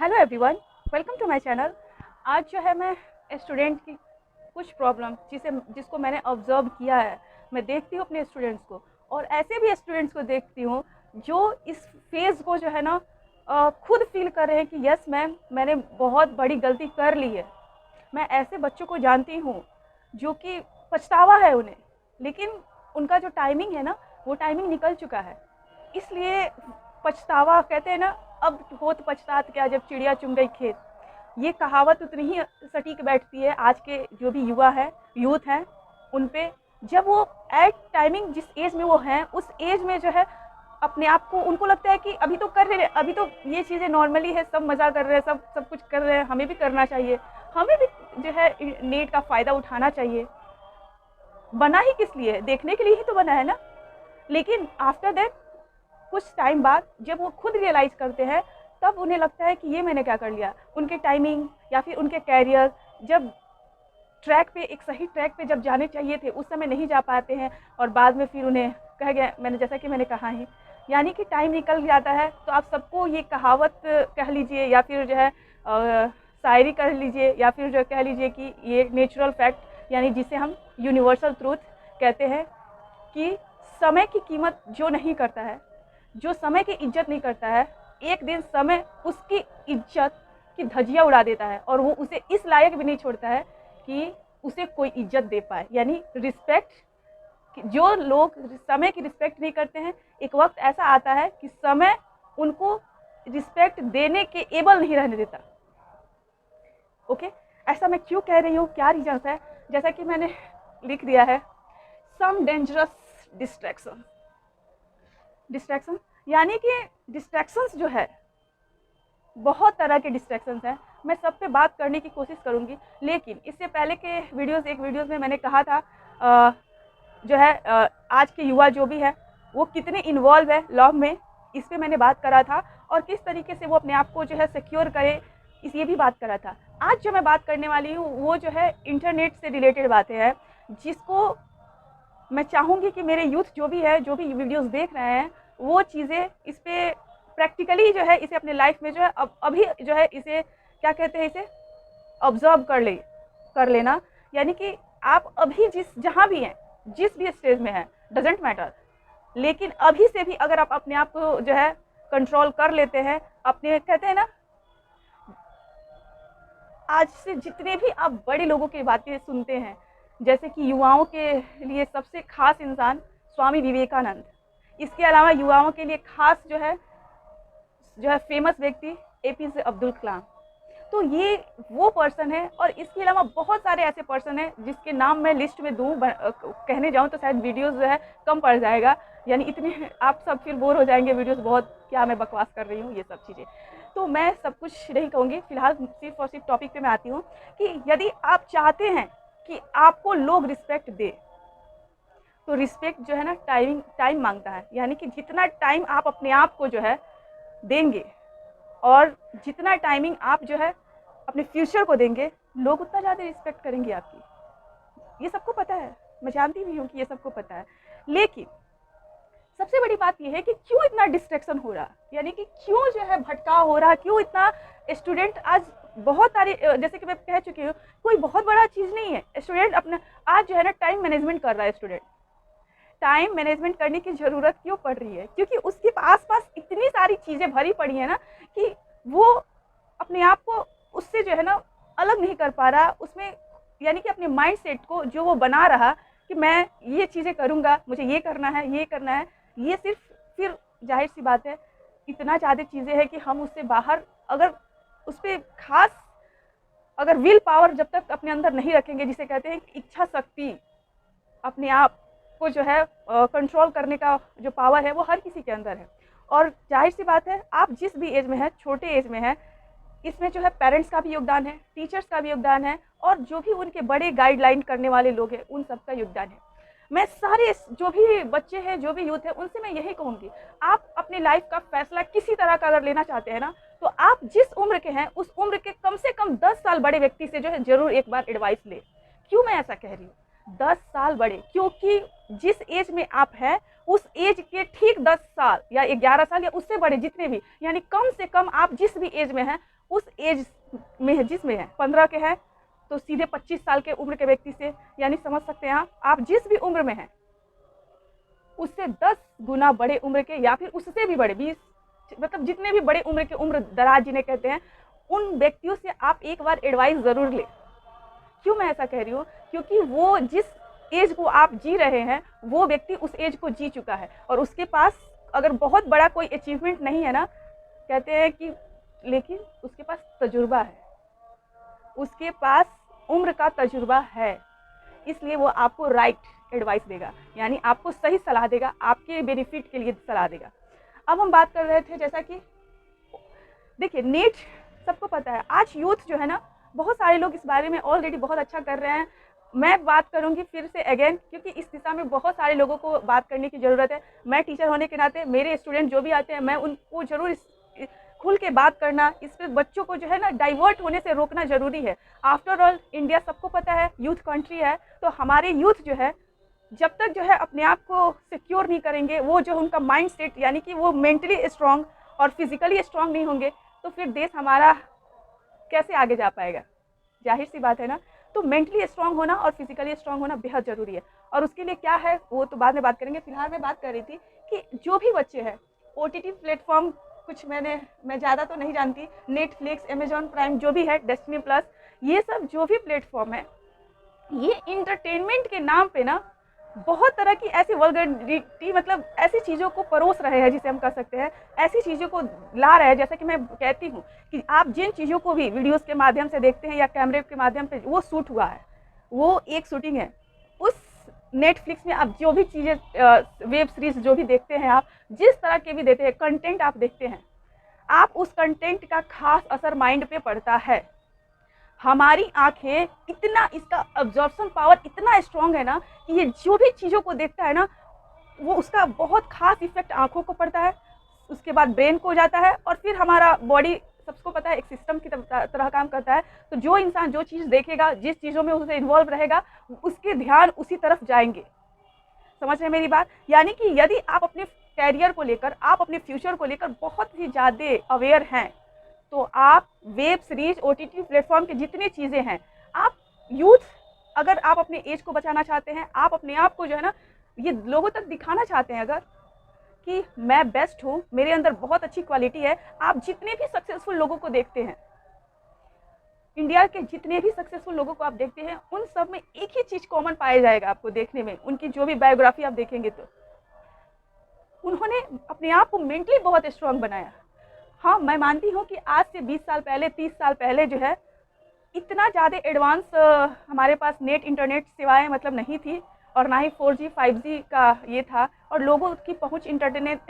Hello everyone, welcome to my channel. आज जो है मैं स्टूडेंट की कुछ प्रॉब्लम जिसको मैंने ऑब्जर्व किया है। मैं देखती हूँ अपने स्टूडेंट्स को और ऐसे भी स्टूडेंट्स को देखती हूँ जो इस फेज़ को जो है ना खुद फील कर रहे हैं कि यस मैम, मैंने बहुत बड़ी गलती कर ली है। मैं ऐसे बच्चों को जानती हूँ जो कि पछतावा है उन्हें, लेकिन उनका जो टाइमिंग है ना वो टाइमिंग निकल चुका है। इसलिए पछतावा कहते हैं ना, अब होत पछतात क्या जब चिड़िया चुग गई खेत। ये कहावत उतनी ही सटीक बैठती है आज के जो भी युवा है, यूथ हैं, उन पे। जब वो एट टाइमिंग जिस एज में वो हैं उस एज में जो है अपने आप को उनको लगता है कि अभी तो कर रहे हैं, अभी तो ये चीज़ें नॉर्मली है, सब मज़ा कर रहे हैं, सब कुछ कर रहे हैं, हमें भी करना चाहिए, हमें भी जो है नेट का फ़ायदा उठाना चाहिए। बना ही किस लिए, देखने के लिए ही तो बना है ना। लेकिन आफ्टर दैट कुछ टाइम बाद जब वो खुद रियलाइज़ करते हैं तब उन्हें लगता है कि ये मैंने क्या कर लिया। उनके टाइमिंग या फिर उनके कैरियर जब ट्रैक पे, एक सही ट्रैक पे जब जाने चाहिए थे उस समय नहीं जा पाते हैं और बाद में फिर उन्हें कह गया, मैंने जैसा कि मैंने कहा ही, यानी कि टाइम निकल जाता है। तो आप सबको ये कहावत कह लीजिए या फिर जो है शायरी कह लीजिए या फिर जो कह लीजिए कि ये नेचुरल फैक्ट, यानी जिसे हम यूनिवर्सल ट्रूथ कहते हैं कि समय की कीमत जो नहीं करता है, जो समय की इज्जत नहीं करता है, एक दिन समय उसकी इज्जत की धज्जियाँ उड़ा देता है और वो उसे इस लायक भी नहीं छोड़ता है कि उसे कोई इज्जत दे पाए। यानी रिस्पेक्ट, जो लोग समय की रिस्पेक्ट नहीं करते हैं, एक वक्त ऐसा आता है कि समय उनको रिस्पेक्ट देने के एबल नहीं रहने देता। ओके, ऐसा मैं क्यों कह रही हूँ, क्या रीजन है? जैसा कि मैंने लिख दिया है, सम डेंजरस डिस्ट्रैक्शन, यानी कि डिस्ट्रैक्शंस जो है, बहुत तरह के डिस्ट्रैक्शंस हैं। मैं सब पे बात करने की कोशिश करूंगी, लेकिन इससे पहले के वीडियोस में मैंने कहा था जो है आज के युवा जो भी है वो कितने इन्वॉल्व है लव में, इस पर मैंने बात करा था और किस तरीके से वो अपने आप को जो है सिक्योर करे, इस ये भी बात करा था। आज जो मैं बात करने वाली हूँ वो जो है इंटरनेट से रिलेटेड बातें हैं, जिसको मैं चाहूँगी कि मेरे यूथ जो भी है, जो भी वीडियोस देख रहे हैं, वो चीज़ें इस पे प्रैक्टिकली जो है इसे अपने लाइफ में जो है अभी जो है इसे क्या कहते हैं, इसे ऑब्जर्व कर लेना। यानी कि आप अभी जहाँ भी हैं, जिस भी स्टेज में हैं, डजेंट मैटर, लेकिन अभी से भी अगर आप अपने आप को जो है कंट्रोल कर लेते हैं, अपने कहते हैं ना, आज से जितने भी आप बड़े लोगों की बातें सुनते हैं, जैसे कि युवाओं के लिए सबसे खास इंसान स्वामी विवेकानंद, इसके अलावा युवाओं के लिए खास जो है फेमस व्यक्ति एपीजे अब्दुल कलाम। तो ये वो पर्सन है और इसके अलावा बहुत सारे ऐसे पर्सन हैं जिसके नाम मैं लिस्ट में दूँ, कहने जाऊँ तो शायद वीडियोस जो है कम पड़ जाएगा, यानी इतने आप सब फिर बोर हो जाएंगे, वीडियोस बहुत क्या मैं बकवास कर रही हूँ, ये सब चीज़ें। तो मैं सब कुछ नहीं कहूँगी, फिलहाल सिर्फ और सिर्फ टॉपिक पे मैं आती हूँ कि यदि आप चाहते हैं कि आपको लोग रिस्पेक्ट दे, तो रिस्पेक्ट जो है ना टाइम मांगता है। यानी कि जितना टाइम आप अपने आप को जो है देंगे और जितना टाइमिंग आप जो है अपने फ्यूचर को देंगे, लोग उतना ज़्यादा रिस्पेक्ट करेंगे आपकी। ये सबको पता है, मैं जानती भी हूँ कि ये सबको पता है। लेकिन सबसे बड़ी बात ये है कि क्यों इतना डिस्ट्रैक्शन हो रहा, यानी कि क्यों जो है भटकाव हो रहा, क्यों इतना स्टूडेंट आज बहुत सारे, जैसे कि मैं कह चुकी हूँ, कोई बहुत बड़ा चीज़ नहीं है। स्टूडेंट अपना आज जो है ना टाइम मैनेजमेंट कर रहा है। स्टूडेंट टाइम मैनेजमेंट करने की ज़रूरत क्यों पड़ रही है? क्योंकि उसके आसपास इतनी सारी चीज़ें भरी पड़ी है ना कि वो अपने आप को उससे जो है ना अलग नहीं कर पा रहा उसमें। यानी कि अपने माइंड सेट को जो वो बना रहा कि मैं ये चीज़ें करूँगा, मुझे ये करना है, ये करना है, ये सिर्फ फिर जाहिर सी बात है इतना ज़्यादा चीज़ें हैं कि हम उससे बाहर, अगर उस पर खास अगर विल पावर जब तक अपने अंदर नहीं रखेंगे, जिसे कहते हैं इच्छा शक्ति, अपने आप को जो है कंट्रोल करने का जो पावर है वो हर किसी के अंदर है। और जाहिर सी बात है आप जिस भी एज में है, छोटे एज में है, इसमें जो है पेरेंट्स का भी योगदान है, टीचर्स का भी योगदान है और जो भी उनके बड़े गाइडलाइन करने वाले लोग हैं उन सबका योगदान है। मैं सारे जो भी बच्चे हैं, जो भी यूथ है, उनसे मैं यही कहूँगी, आप अपनी लाइफ का फैसला किसी तरह का अगर लेना चाहते हैं ना, तो आप जिस उम्र के हैं उस उम्र के कम से कम 10 साल बड़े व्यक्ति से जो है जरूर एक बार एडवाइस ले। क्यों मैं ऐसा कह रही हूँ 10 साल बड़े? क्योंकि जिस एज में आप हैं उस एज के ठीक 10 साल या 11 साल या उससे बड़े जितने भी, यानी कम से कम आप जिस भी एज में हैं उस एज में है, जिसमें है 15 के हैं तो सीधे 25 साल के उम्र के व्यक्ति से, यानी समझ सकते हैं आप जिस भी उम्र में हैं उससे 10 गुना बड़े उम्र के या फिर उससे भी बड़े 20, मतलब जितने भी बड़े उम्र के, उम्र दराज जिन्हें कहते हैं, उन व्यक्तियों से आप एक बार एडवाइस ज़रूर लें। क्यों मैं ऐसा कह रही हूँ? क्योंकि वो जिस एज को आप जी रहे हैं वो व्यक्ति उस एज को जी चुका है और उसके पास अगर बहुत बड़ा कोई अचीवमेंट नहीं है ना, कहते हैं कि, लेकिन उसके पास तजुर्बा है, उसके पास उम्र का तजुर्बा है, इसलिए वो आपको राइट एडवाइस देगा, यानी आपको सही सलाह देगा, आपके बेनिफिट के लिए सलाह देगा। अब हम बात कर रहे थे जैसा कि देखिए नीट सबको पता है, आज यूथ जो है ना, बहुत सारे लोग इस बारे में ऑलरेडी बहुत अच्छा कर रहे हैं। मैं बात करूंगी फिर से अगेन, क्योंकि इस दिशा में बहुत सारे लोगों को बात करने की ज़रूरत है। मैं टीचर होने के नाते मेरे स्टूडेंट जो भी आते हैं मैं उनको ज़रूर खुल के बात करना, इस पर बच्चों को जो है ना डाइवर्ट होने से रोकना ज़रूरी है। आफ्टर ऑल इंडिया सबको पता है यूथ कंट्री है, तो हमारे यूथ जो है जब तक जो है अपने आप को सिक्योर नहीं करेंगे, वो जो उनका माइंड सेट यानी कि वो मेंटली स्ट्रांग और फिजिकली स्ट्रांग नहीं होंगे, तो फिर देश हमारा कैसे आगे जा पाएगा? जाहिर सी बात है ना। तो मेंटली स्ट्रांग होना और फिजिकली स्ट्रांग होना बेहद ज़रूरी है, और उसके लिए क्या है वो तो बाद में बात करेंगे। फिलहाल मैं बात कर रही थी कि जो भी बच्चे हैं OTT प्लेटफॉर्म, कुछ मैं ज़्यादा तो नहीं जानती, नेटफ्लिक्स, अमेजॉन प्राइम जो भी है, डेस्टिनी प्लस, ये सब जो भी प्लेटफॉर्म है, ये इंटरटेनमेंट के नाम पे ना बहुत तरह की ऐसी वल्गरिटी, मतलब ऐसी चीज़ों को परोस रहे हैं, जिसे हम कह सकते हैं ऐसी चीज़ों को ला रहे हैं। जैसे कि मैं कहती हूँ कि आप जिन चीज़ों को भी वीडियोस के माध्यम से देखते हैं या कैमरे के माध्यम से वो शूट हुआ है, वो एक शूटिंग है। उस नेटफ्लिक्स में आप जो भी चीज़ें वेब सीरीज जो भी देखते हैं, आप जिस तरह के भी देते हैं कंटेंट आप देखते हैं, आप उस कंटेंट का खास असर माइंड पे पड़ता है। हमारी आंखें इतना, इसका अब्जॉर्प्शन पावर इतना स्ट्रांग है ना कि ये जो भी चीज़ों को देखता है ना, वो उसका बहुत खास इफेक्ट आंखों को पड़ता है, उसके बाद ब्रेन को हो जाता है, और फिर हमारा बॉडी सबको पता है एक सिस्टम की तरह काम करता है। तो जो इंसान जो चीज़ देखेगा, जिस चीज़ों में उसे इन्वॉल्व रहेगा, उसके ध्यान उसी तरफ जाएंगे। समझ रहे हैं मेरी बात? यानी कि यदि आप अपने कैरियर को लेकर, आप अपने फ्यूचर को लेकर बहुत ही ज़्यादा अवेयर हैं, तो आप वेब सीरीज, OTT प्लेटफॉर्म की जितनी चीज़ें हैं, आप यूथ, अगर आप अपने एज को बचाना चाहते हैं, आप अपने आप को जो है ना ये लोगों तक दिखाना चाहते हैं अगर कि मैं बेस्ट हूँ, मेरे अंदर बहुत अच्छी क्वालिटी है, आप जितने भी सक्सेसफुल लोगों को देखते हैं, इंडिया के जितने भी सक्सेसफुल लोगों को आप देखते हैं, उन सब में एक ही चीज़ कॉमन पाया जाएगा आपको देखने में। उनकी जो भी बायोग्राफी आप देखेंगे तो उन्होंने अपने आप को मेंटली बहुत स्ट्रांग बनाया। हाँ, मैं मानती हूँ कि आज से 20 साल पहले, 30 साल पहले जो है इतना ज़्यादा एडवांस हमारे पास नेट इंटरनेट सेवाएं मतलब नहीं थी, और ना ही 4G 5G का ये था, और लोगों की पहुंच इंटरटेनमेंट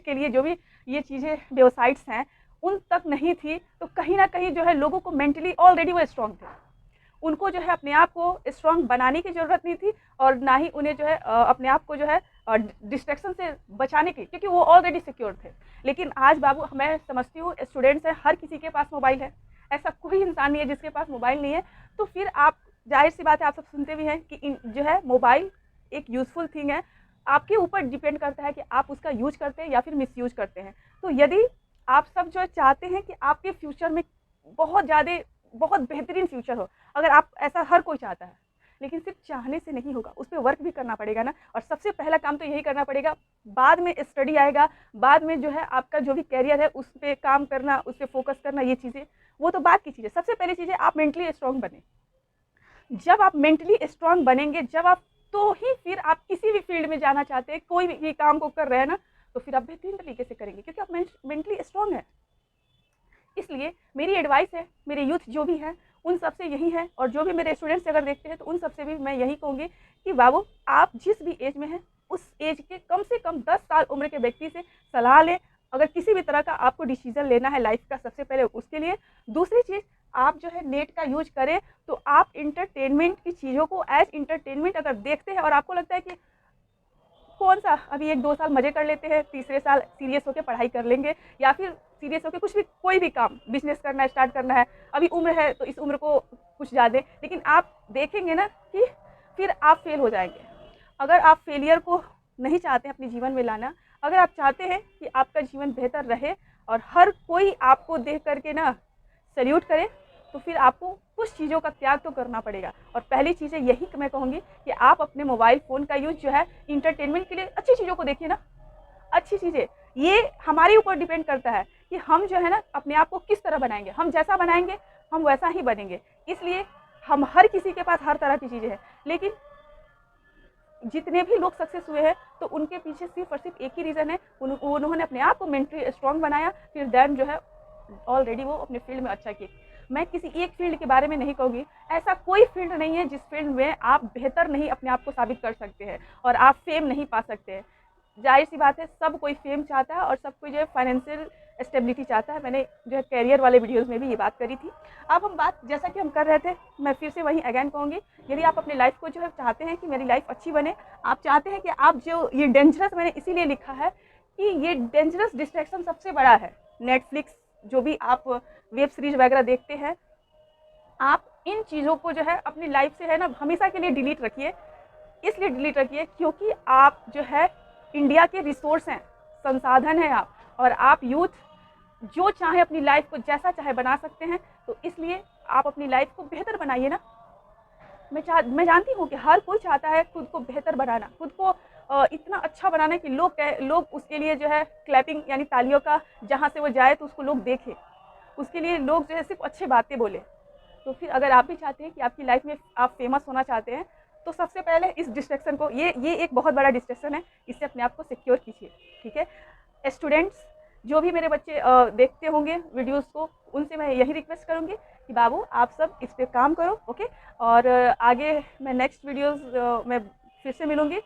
के लिए जो भी ये चीज़ें वेबसाइट्स हैं उन तक नहीं थी। तो कहीं ना कहीं जो है लोगों को मेंटली ऑलरेडी वो स्ट्रांग थे, उनको जो है अपने आप को स्ट्रांग बनाने की ज़रूरत नहीं थी, और ना ही उन्हें जो है अपने आप को जो है डिस्ट्रैक्शन से बचाने की, क्योंकि वो ऑलरेडी सिक्योर थे। लेकिन आज बाबू, मैं समझती हूँ स्टूडेंट्स हैं, हर किसी के पास मोबाइल है, ऐसा कोई इंसान नहीं है जिसके पास मोबाइल नहीं है। तो फिर आप, जाहिर सी बात है, आप सब सुनते भी हैं कि जो है मोबाइल एक यूज़फुल थिंग है, आपके ऊपर डिपेंड करता है कि आप उसका यूज करते हैं या फिर मिसयूज करते हैं। तो यदि आप सब जो चाहते हैं कि आपके फ्यूचर में बहुत ज़्यादा, बहुत बेहतरीन फ्यूचर हो, अगर आप, ऐसा हर कोई चाहता है, लेकिन सिर्फ चाहने से नहीं होगा, उस पर वर्क भी करना पड़ेगा ना। और सबसे पहला काम तो यही करना पड़ेगा, बाद में स्टडी आएगा, बाद में जो है आपका जो भी कैरियर है उस पर काम करना, उस पर फोकस करना, ये चीज़ें वो तो बात की चीज़ है। सबसे पहली चीज़ है आप मेंटली स्ट्रांग बने। जब आप मेंटली स्ट्रांग बनेंगे, जब आप, तो ही फिर आप किसी भी फील्ड में जाना चाहते हैं, कोई भी काम को कर रहे हैं ना, तो फिर आप बेहतरीन तरीके से करेंगे, क्योंकि आप मेंटली स्ट्रांग है। इसलिए मेरी एडवाइस है मेरे यूथ जो भी हैं उन सबसे यही है, और जो भी मेरे स्टूडेंट्स अगर देखते हैं तो उन सबसे भी मैं यही कहूँगी कि बाबू, आप जिस भी एज में हैं उस एज के कम से कम 10 साल उम्र के व्यक्ति से सलाह लें, अगर किसी भी तरह का आपको डिसीजन लेना है लाइफ का, सबसे पहले उसके लिए। दूसरी चीज़, आप जो है नेट का यूज करें तो आप इंटरटेनमेंट की चीज़ों को एज इंटरटेनमेंट अगर देखते हैं, और आपको लगता है कि कौन सा अभी 1-2 साल मज़े कर लेते हैं, तीसरे साल सीरियस होकर पढ़ाई कर लेंगे, या फिर सीरियस होकर कुछ भी, कोई भी काम, बिजनेस करना स्टार्ट करना है, अभी उम्र है तो इस उम्र को कुछ ज़्यादा, लेकिन आप देखेंगे ना कि फिर आप फेल हो जाएंगे। अगर आप फेलियर को नहीं चाहते अपने जीवन में लाना, अगर आप चाहते हैं कि आपका जीवन बेहतर रहे, और हर कोई आपको देख करके ना सैल्यूट करे, तो फिर आपको कुछ चीज़ों का त्याग तो करना पड़ेगा। और पहली चीज़ यही मैं कहूँगी कि आप अपने मोबाइल फ़ोन का यूज़ जो है इंटरटेनमेंट के लिए अच्छी चीज़ों को देखिए ना, अच्छी चीज़ें। ये हमारे ऊपर डिपेंड करता है कि हम जो है ना अपने आप को किस तरह बनाएंगे। हम जैसा बनाएंगे हम वैसा ही बनेंगे। इसलिए हम हर किसी के पास हर तरह की चीज़ें हैं, लेकिन जितने भी लोग सक्सेस हुए हैं तो उनके पीछे सिर्फ और सिर्फ एक ही रीज़न है, उन्होंने अपने आप को मेंटली स्ट्रांग बनाया, फिर देन जो है ऑलरेडी वो अपने फील्ड में अच्छा किए। मैं किसी एक फील्ड के बारे में नहीं कहूँगी, ऐसा कोई फील्ड नहीं है जिस फील्ड में आप बेहतर नहीं अपने आप को साबित कर सकते हैं और आप फेम नहीं पा सकते हैं। जाहिर सी बात है, सब कोई फेम चाहता है और सब कोई जो है फाइनेंशियल स्टेबिलिटी चाहता है। मैंने जो है कैरियर वाले वीडियोस में भी ये बात करी थी। अब हम बात जैसा कि हम कर रहे थे, मैं फिर से वहीं अगेन कहूँगी, यदि आप अपनी लाइफ को जो है चाहते हैं कि मेरी लाइफ अच्छी बने, आप चाहते हैं कि आप जो ये डेंजरस मैंने इसीलिए लिखा है कि ये डेंजरस डिस्ट्रैक्शन सबसे बड़ा है। नेटफ्लिक्स जो भी आप वेब सीरीज वगैरह देखते हैं, आप इन चीज़ों को जो है अपनी लाइफ से है ना हमेशा के लिए डिलीट रखिए। इसलिए डिलीट रखिए क्योंकि आप जो है इंडिया के रिसोर्स हैं, संसाधन हैं आप, और आप यूथ जो चाहे अपनी लाइफ को जैसा चाहे बना सकते हैं। तो इसलिए आप अपनी लाइफ को बेहतर बनाइए ना। मैं जानती हूँ कि हर कोई चाहता है खुद को बेहतर बनाना, खुद को इतना अच्छा बनाना कि लोग उसके लिए जो है क्लैपिंग यानी तालियों का जहाँ से वो जाए तो उसको लोग देखें, उसके लिए लोग जो है सिर्फ अच्छी बातें बोले। तो फिर अगर आप भी चाहते हैं कि आपकी लाइफ में आप फेमस होना चाहते हैं, तो सबसे पहले इस डिस्ट्रैक्शन को, ये एक बहुत बड़ा डिस्ट्रैक्शन है, इससे अपने आप को सिक्योर कीजिए। ठीक है स्टूडेंट्स, जो भी मेरे बच्चे देखते होंगे वीडियोस को, उनसे मैं यही रिक्वेस्ट करूँगी कि बाबू आप सब इस पर काम करो। ओके, और आगे मैं नेक्स्ट वीडियोस में फिर से मिलूँगी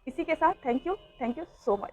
इसी के साथ। Thank you so much.